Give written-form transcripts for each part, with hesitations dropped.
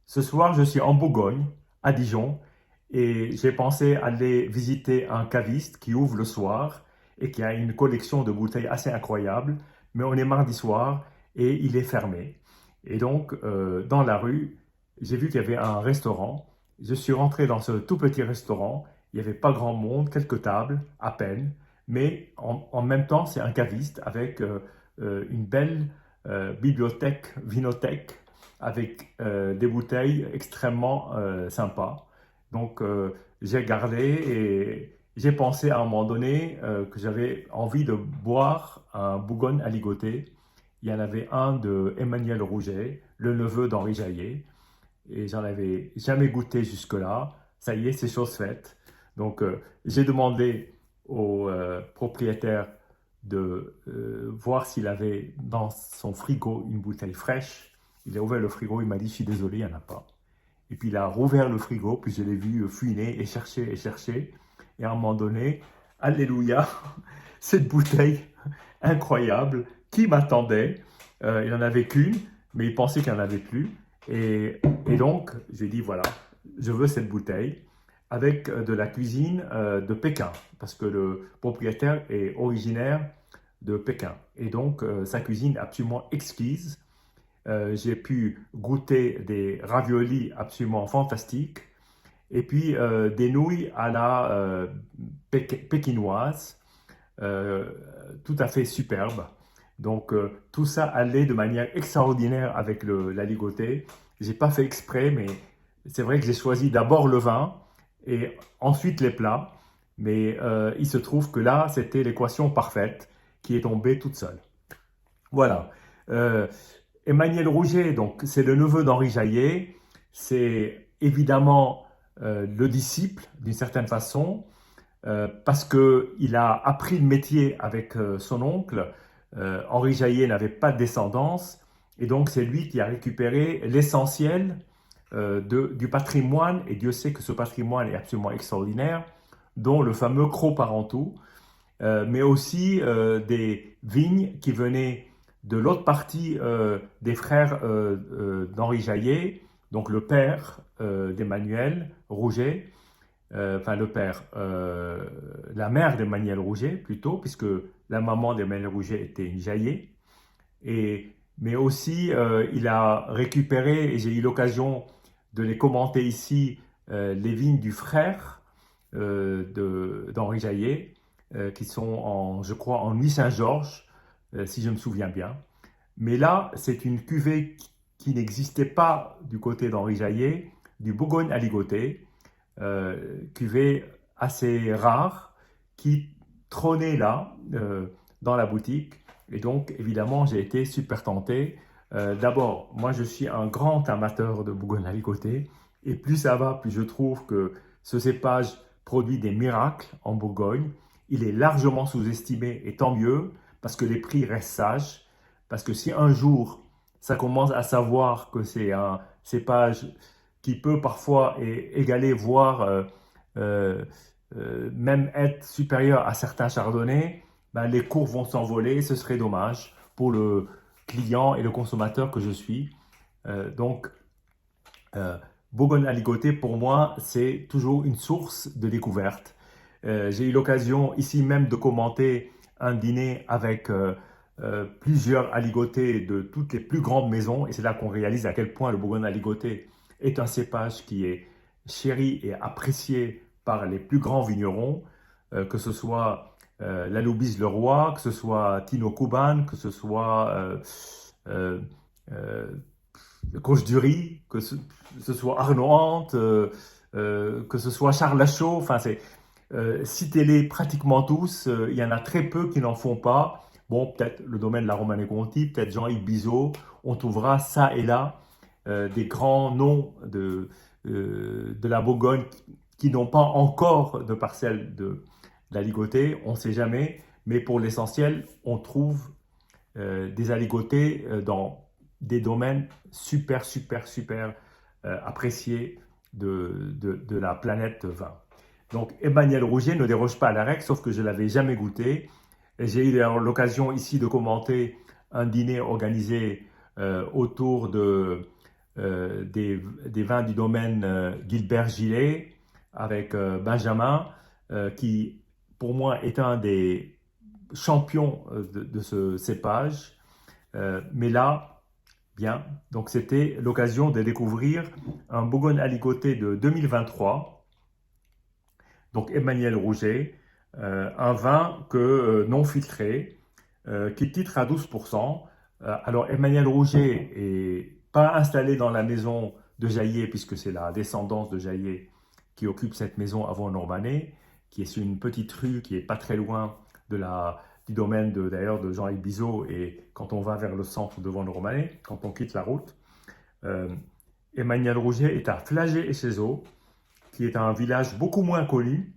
Ce soir, je suis en Bourgogne, à Dijon, et j'ai pensé aller visiter un caviste qui ouvre le soir et qui a une collection de bouteilles assez incroyable, mais on est mardi soir et il est fermé. Et donc, dans la rue, j'ai vu qu'il y avait un restaurant. Je suis rentré dans ce tout petit restaurant. Il n'y avait pas grand monde, quelques tables, à peine, mais en même temps, c'est un caviste avec une belle bibliothèque, vinothèque avec des bouteilles extrêmement sympas. Donc, j'ai gardé et j'ai pensé à un moment donné que j'avais envie de boire un Bourgogne à ligoter. Il y en avait un de Emmanuel Rouget, le neveu d'Henri Jaillet, et j'en avais jamais goûté jusque-là. Ça y est, c'est chose faite. Donc, j'ai demandé au propriétaire de voir s'il avait dans son frigo une bouteille fraîche. Il a ouvert le frigo, il m'a dit, je suis désolé, il n'y en a pas. Et puis il a rouvert le frigo, puis je l'ai vu fouiner et chercher et chercher. Et à un moment donné, alléluia, cette bouteille incroyable qui m'attendait. Il n'en avait qu'une, mais il pensait qu'il n'y en avait plus. Et donc, j'ai dit, voilà, je veux cette bouteille avec de la cuisine de Pékin, parce que le propriétaire est originaire de Pékin. Et donc, sa cuisine est absolument exquise. J'ai pu goûter des raviolis absolument fantastiques et puis des nouilles à la pékinoise, euh, tout à fait superbe. Donc tout ça allait de manière extraordinaire avec la ligoté. J'ai pas fait exprès, mais c'est vrai que j'ai choisi d'abord le vin et ensuite les plats. Mais il se trouve que là, c'était l'équation parfaite qui est tombée toute seule. Voilà. Euh, Emmanuel Rouget, donc c'est le neveu d'Henri Jaillet, c'est évidemment le disciple d'une certaine façon, parce qu'il a appris le métier avec son oncle. Henri Jaillet n'avait pas de descendance, et donc c'est lui qui a récupéré l'essentiel du patrimoine, et Dieu sait que ce patrimoine est absolument extraordinaire, dont le fameux Cros Parentou, mais aussi des vignes qui venaient de l'autre partie des frères d'Henri Jaillet, donc le père d'Emmanuel Rouget, enfin le père, la mère d'Emmanuel Rouget plutôt, puisque la maman d'Emmanuel Rouget était une Jaillet, mais aussi il a récupéré, et j'ai eu l'occasion de les commenter ici, les vignes du frère d'Henri Jaillet, qui sont je crois, en Nuit Saint-Georges, si je me souviens bien. Mais là, c'est une cuvée qui n'existait pas du côté d'Henri Jaillet, du Bourgogne aligoté, cuvée assez rare, qui trônait là, dans la boutique. Et donc, évidemment, j'ai été super tenté. D'abord, moi, je suis un grand amateur de Bourgogne aligoté. Et plus ça va, plus je trouve que ce cépage produit des miracles en Bourgogne. Il est largement sous-estimé, et tant mieux, parce que les prix restent sages. Parce que si un jour, ça commence à savoir que c'est un cépage qui peut parfois égaler, voire euh, même être supérieur à certains chardonnays, ben, les cours vont s'envoler. Ce serait dommage pour le client et le consommateur que je suis. Donc, euh, Bourgogne aligoté, pour moi, c'est toujours une source de découverte. J'ai eu l'occasion ici même de commenter un dîner avec plusieurs aligotés de toutes les plus grandes maisons, et c'est là qu'on réalise à quel point le Bourgogne aligoté est un cépage qui est chéri et apprécié par les plus grands vignerons, que ce soit Laloubise Leroy, que ce soit Tino Kuban, que ce soit euh, euh, Coche du Riz, que ce soit Arnaud Hante, que ce soit Charles Lachaud, enfin citez-les pratiquement tous, il y en a très peu qui n'en font pas. Bon, peut-être le domaine de la Romanée-Conti, peut-être Jean-Yves Bizot, on trouvera ça et là des grands noms de la Bourgogne qui n'ont pas encore de parcelle de la ligotée, on ne sait jamais, mais pour l'essentiel, on trouve des aligotés dans des domaines super, super, super appréciés de la planète vin. Donc Emmanuel Rouget ne déroge pas à la règle, sauf que je ne l'avais jamais goûté. J'ai eu l'occasion ici de commenter un dîner organisé autour des vins du domaine Gilbert Gillet avec Benjamin, qui pour moi est un des champions de ce cépage. Mais là, bien, donc c'était l'occasion de découvrir un Bourgogne Aligoté de 2023, donc Emmanuel Rouget, un vin non filtré, qui titre à 12%. Alors Emmanuel Rouget est pas installé dans la maison de Jaillet, puisque c'est la descendance de Jaillet qui occupe cette maison avant Normanais, qui est sur une petite rue qui est pas très loin du domaine d'ailleurs de Jean-Yves Bizot, et quand on va vers le centre devant Normanais, quand on quitte la route. Emmanuel Rouget est à Flagey-Échezeaux, qui est un village beaucoup moins connu,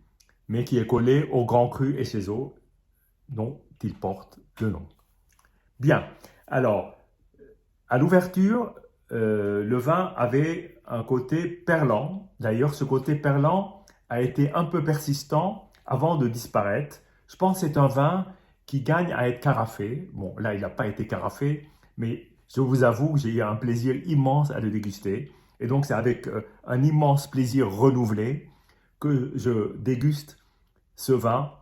mais qui est collé au Grand Cru Échezeaux, dont il porte le nom. Bien, alors, à l'ouverture, le vin avait un côté perlant. D'ailleurs, ce côté perlant a été un peu persistant avant de disparaître. Je pense que c'est un vin qui gagne à être carafé. Bon, là, il n'a pas été carafé, mais je vous avoue que j'ai eu un plaisir immense à le déguster. Et donc, c'est avec un immense plaisir renouvelé que je déguste ce vin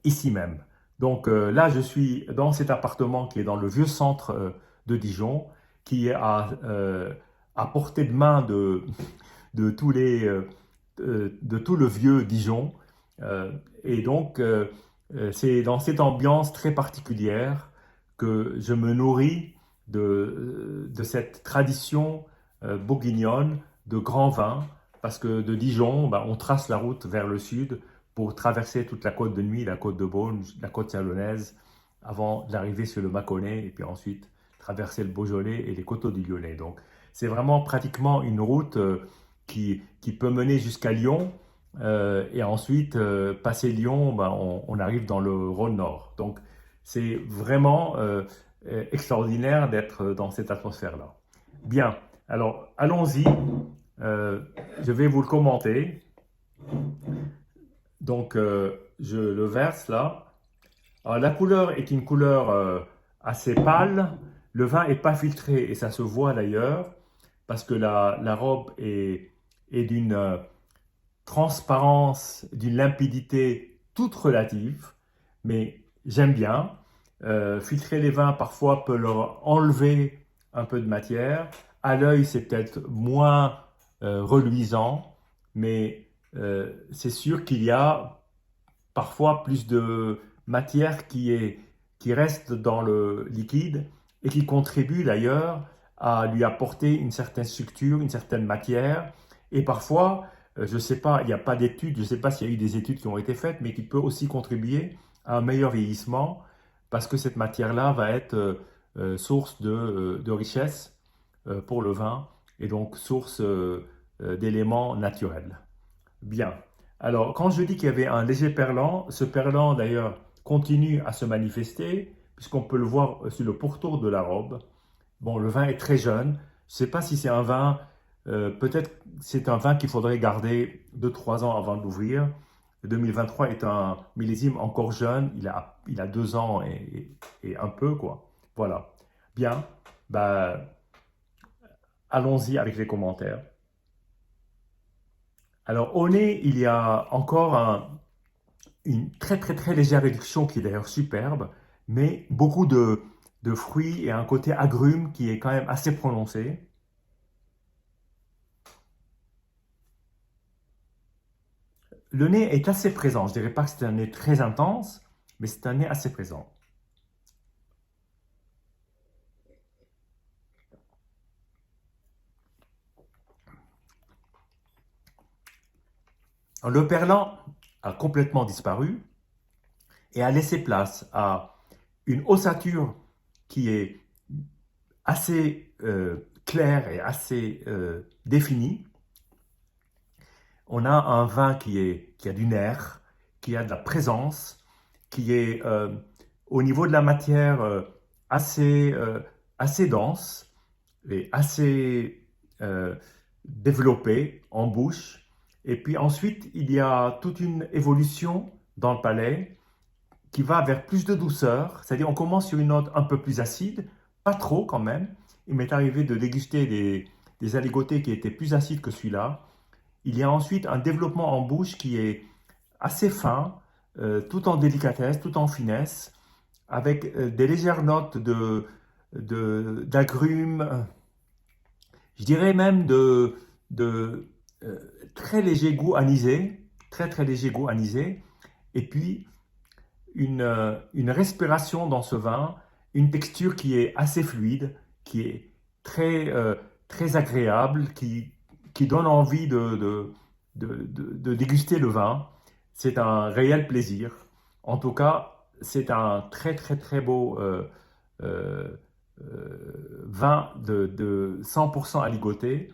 ici même. Donc là, je suis dans cet appartement qui est dans le vieux centre de Dijon, qui est à portée de main de tout le vieux Dijon. Et donc, c'est dans cette ambiance très particulière que je me nourris de cette tradition bourguignonne de grands vins, parce que de Dijon, on trace la route vers le sud pour traverser toute la côte de Nuits, la côte de Beaune, la côte chalonnaise, avant d'arriver sur le Mâconnais, et puis ensuite traverser le Beaujolais et les coteaux du Lyonnais. Donc c'est vraiment pratiquement une route qui peut mener jusqu'à Lyon, et ensuite passer Lyon, on arrive dans le Rhône Nord. Donc c'est vraiment extraordinaire d'être dans cette atmosphère-là. Bien, alors allons-y, je vais vous le commenter. Donc, je le verse là. Alors, la couleur est une couleur assez pâle. Le vin n'est pas filtré, et ça se voit d'ailleurs, parce que la robe est d'une transparence, d'une limpidité toute relative. Mais j'aime bien. Filtrer les vins, parfois, peut leur enlever un peu de matière. À l'œil, c'est peut-être moins reluisant, mais c'est sûr qu'il y a parfois plus de matière qui reste dans le liquide et qui contribue d'ailleurs à lui apporter une certaine structure, une certaine matière. Et parfois, je ne sais pas, il n'y a pas d'études, je ne sais pas s'il y a eu des études qui ont été faites, mais qui peut aussi contribuer à un meilleur vieillissement, parce que cette matière-là va être source de richesse pour le vin, et donc source d'éléments naturels. Bien. Alors, quand je dis qu'il y avait un léger perlant, ce perlant d'ailleurs continue à se manifester, puisqu'on peut le voir sur le pourtour de la robe. Bon, le vin est très jeune. Je ne sais pas si c'est un vin, peut-être c'est un vin qu'il faudrait garder 2-3 ans avant de l'ouvrir. 2023 est un millésime encore jeune, il a 2 ans et un peu, quoi. Voilà. Bien, allons-y avec les commentaires. Alors, au nez, il y a encore une très très très légère réduction qui est d'ailleurs superbe, mais beaucoup de fruits et un côté agrume qui est quand même assez prononcé. Le nez est assez présent, je ne dirais pas que c'est un nez très intense, mais c'est un nez assez présent. Le perlant a complètement disparu et a laissé place à une ossature qui est assez claire et assez définie. On a un vin qui a du nerf, qui a de la présence, qui est au niveau de la matière assez dense et assez développé en bouche. Et puis ensuite, il y a toute une évolution dans le palais qui va vers plus de douceur. C'est-à-dire, on commence sur une note un peu plus acide, pas trop quand même. Il m'est arrivé de déguster des aligotés qui étaient plus acides que celui-là. Il y a ensuite un développement en bouche qui est assez fin, tout en délicatesse, tout en finesse, avec des légères notes d'agrumes, je dirais même de très léger goût anisé, très très léger goût anisé, et puis une respiration dans ce vin, une texture qui est assez fluide, qui est très agréable, qui donne envie de déguster le vin. C'est un réel plaisir. En tout cas, c'est un très beau vin de 100% aligoté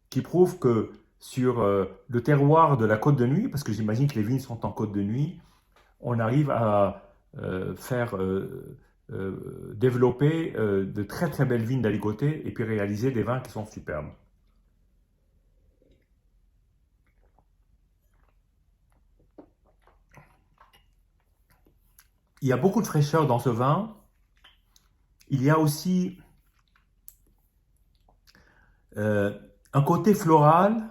qui prouve que sur le terroir de la Côte de Nuit, parce que j'imagine que les vignes sont en Côte de Nuit, on arrive à faire développer de très belles vignes d'aligoté et puis réaliser des vins qui sont superbes. Il y a beaucoup de fraîcheur dans ce vin. Il y a aussi un côté floral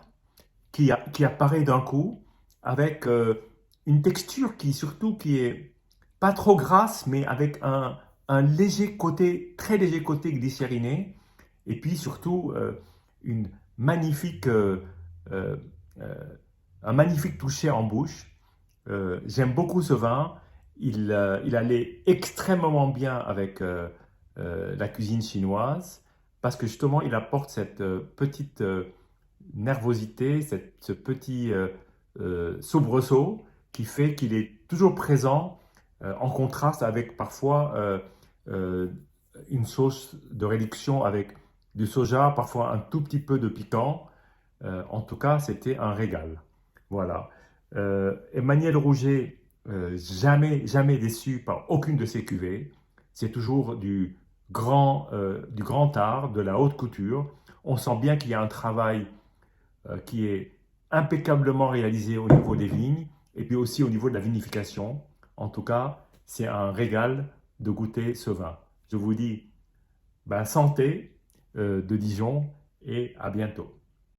qui apparaît d'un coup avec une texture qui est pas trop grasse, mais avec un très léger côté glycériné, et puis surtout une magnifique, euh, euh, un magnifique toucher en bouche. J'aime beaucoup ce vin. Il allait extrêmement bien avec la cuisine chinoise parce que justement il apporte cette petite nervosité, ce petit soubresaut qui fait qu'il est toujours présent en contraste avec parfois une sauce de réduction avec du soja, parfois un tout petit peu de piquant. En tout cas, c'était un régal. Voilà. Emmanuel Rouget, jamais déçu par aucune de ses cuvées. C'est toujours du grand art, de la haute couture. On sent bien qu'il y a un travail qui est impeccablement réalisé au niveau des vignes et puis aussi au niveau de la vinification. En tout cas, c'est un régal de goûter ce vin. Je vous dis ben, santé de Dijon et à bientôt.